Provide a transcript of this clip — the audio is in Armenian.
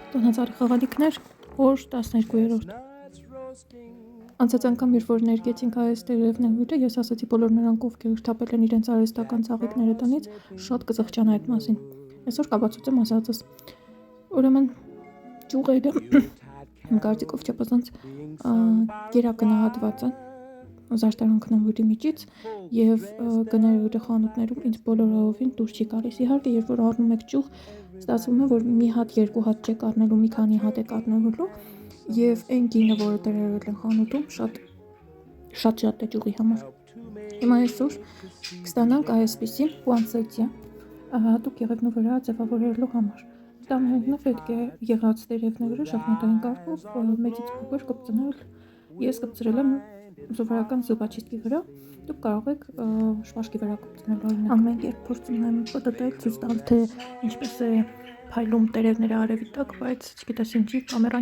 Տոնածառի խաղալիքներ, օր 12-րդ։ Անցած անգամ, երբ որ ներկեցինք այս տերևները, ես ասացի բոլոր նրանք, ովքեր շտապել են իրենց արհեստական ծաղիկները տնից, շատ կզղջան այդ մասին։ Այսօր կապացուցեմ ասածս։ Ուրեմն ճյուղերը իմ կարծիքով չափազանց գերագնահատված են զարդարանքների միջից եւ գները խանութներում ինձ բոլորովին դուր չի գալիս։ Իհարկե, երբ որ առնում եք ճյուղ, ստացվում է, որ մի հատ, երկու հատ չեք առնելու, մի քանի հատ եք առնելու եւ այն գինը, որը դրել են խանութում, շատ է ճյուղի համար։ Հիմա այսօր կստանանք այսպիսի պուանսետիա հատուկ եղևնու վրա ձևավորելու համար։ Դա մենքն պետք է եղած տերևները շախմատային կարգով մեծից փոքր կպցնել։ Ես կպցրել եմ սովորական զուբաչիստի վրա, դուք կարող եք շպաշկի վրա կպցնել օրինակ։ Ամեն երբ փորձում եմ պտտել, ցույց տալ, թե ինչպես է փայլում տերևները արևի տակ, բայց չգիտես ինչի կամերան